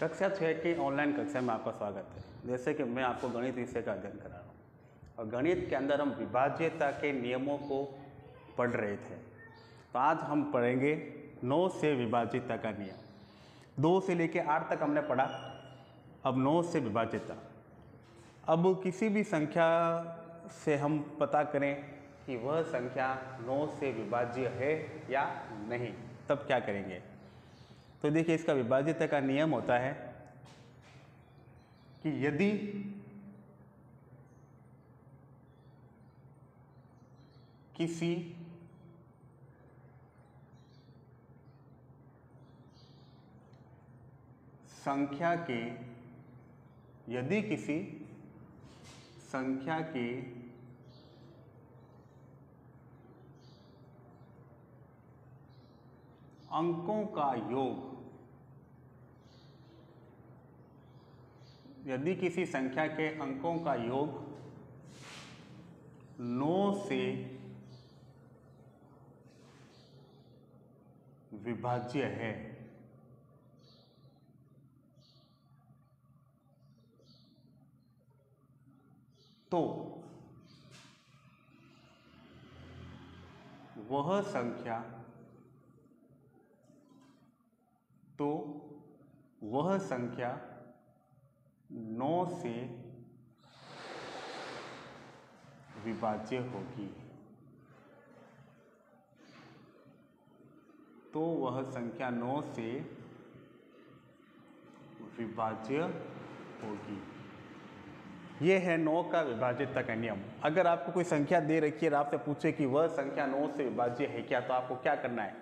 कक्षा 6 की ऑनलाइन कक्षा में आपका स्वागत है। जैसे कि मैं आपको गणित विषय का अध्ययन करा रहा हूँ और गणित के अंदर हम विभाज्यता के नियमों को पढ़ रहे थे। तो आज हम पढ़ेंगे 9 से विभाज्यता का नियम। 2 से लेकर 8 तक हमने पढ़ा, अब 9 से विभाज्यता। अब किसी भी संख्या से हम पता करें कि वह संख्या 9 से विभाज्य है या नहीं, तब क्या करेंगे। तो देखिए, इसका विभाज्यता का नियम होता है कि यदि किसी संख्या के अंकों का योग, यदि किसी संख्या के अंकों का योग 9 से विभाज्य है, तो वह संख्या 9 से विभाज्य होगी। तो वह संख्या 9 से विभाज्य होगी। ये है 9 का विभाज्यता का नियम। अगर आपको कोई संख्या दे रखी है और आपसे पूछे कि वह संख्या 9 से विभाज्य है क्या, तो आपको क्या करना है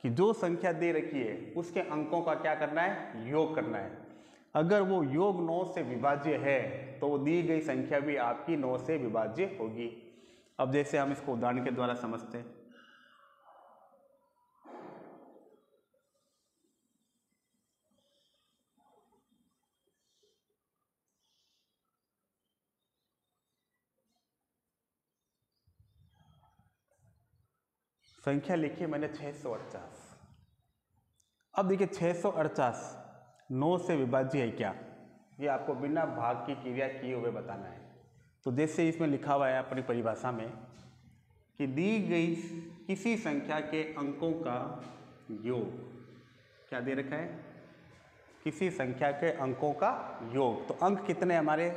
कि जो संख्या दे रखी है उसके अंकों का क्या करना है, योग करना है। अगर वो योग 9 से विभाज्य है तो दी गई संख्या भी आपकी 9 से विभाज्य होगी। अब जैसे हम इसको उदाहरण के द्वारा समझते हैं। संख्या लिखी मैंने 648। अब देखिए 648 9 से विभाज्य है क्या, ये आपको बिना भाग की क्रिया किए हुए बताना है। तो जैसे इसमें लिखा हुआ है अपनी परिभाषा में कि दी गई किसी संख्या के अंकों का योग, क्या दे रखा है, किसी संख्या के अंकों का योग। तो अंक कितने हमारे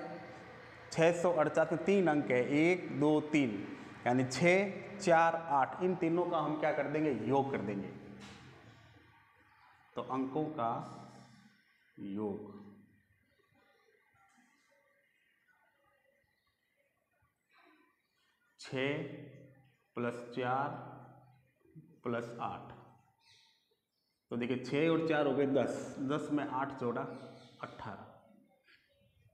648 में 3 अंक है, 1 2 3, यानी 6 4 8, इन तीनों का हम क्या कर देंगे, योग कर देंगे। तो अंकों का योग 6 + 4 + 8। तो देखिए 6 और 4 हो गए 10, 10 में 8 जोड़ा 18,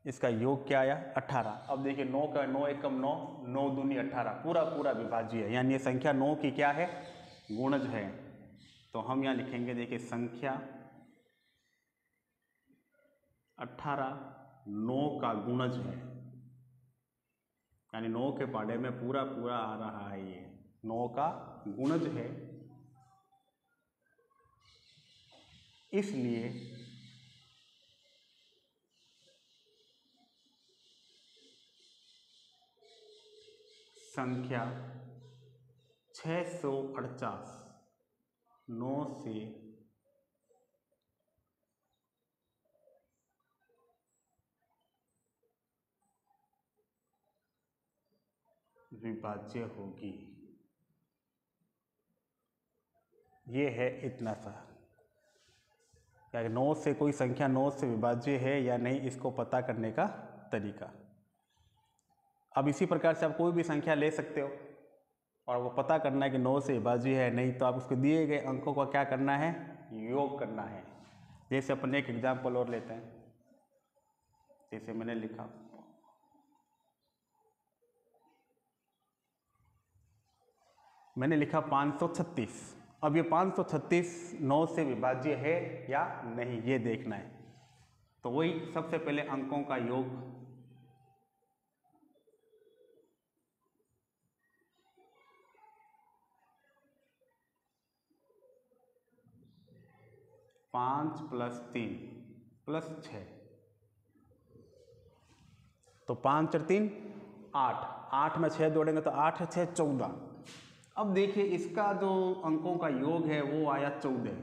इसका योग क्या आया 18। अब देखिए 9 का 9 एकम 9, 9 दूनी 18, पूरा पूरा विभाज्य है, यानी ये संख्या 9 की क्या है, गुणज है। तो हम यहाँ लिखेंगे, देखिए संख्या 18 9 का गुणज है, यानी 9 के पाढ़े में पूरा पूरा आ रहा है, ये 9 का गुणज है। इसलिए संख्या 648 9 से विभाज्य होगी। ये है इतना सा, क्या 9 से कोई संख्या 9 से विभाज्य है या नहीं, इसको पता करने का तरीका। अब इसी प्रकार से आप कोई भी संख्या ले सकते हो और वो पता करना है कि 9 से विभाज्य है नहीं, तो आप उसको दिए गए अंकों का क्या करना है, योग करना है। जैसे अपन एक एग्जाम्पल और लेते हैं। जैसे मैंने लिखा 536। अब ये 536 9 से विभाज्य है या नहीं, ये देखना है। तो वही सबसे पहले अंकों का योग 5 + 3 प्लस 6, तो 5 और 3 8, 8 में 6 जोड़ेंगे तो 8 6 14। अब देखिए इसका जो अंकों का योग है वो आया 14।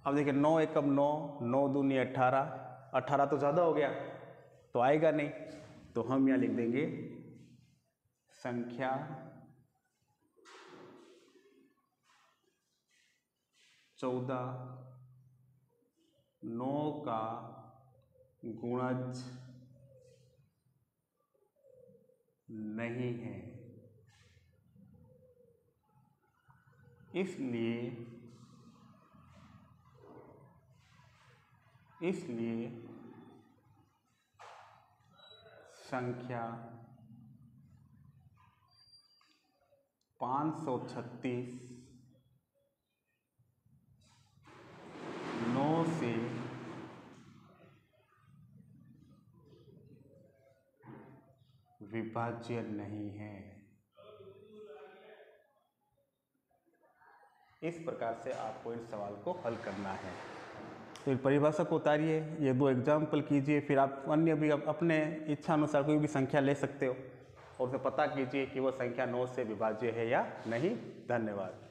अब देखिए 9 एकम 9, 9 दूनी 18, 18 तो ज़्यादा हो गया तो आएगा नहीं, तो हम यहाँ लिख देंगे संख्या 14 9 का गुणज नहीं है, इसलिए संख्या 536 9 से विभाज्य नहीं है। इस प्रकार से आपको इन सवाल को हल करना है। तो परिभाषा को उतारिए, ये 2 एग्जाम्पल कीजिए, फिर आप अन्य भी अपने इच्छा अनुसार कोई भी संख्या ले सकते हो और उसे पता कीजिए कि वो संख्या 9 से विभाज्य है या नहीं। धन्यवाद।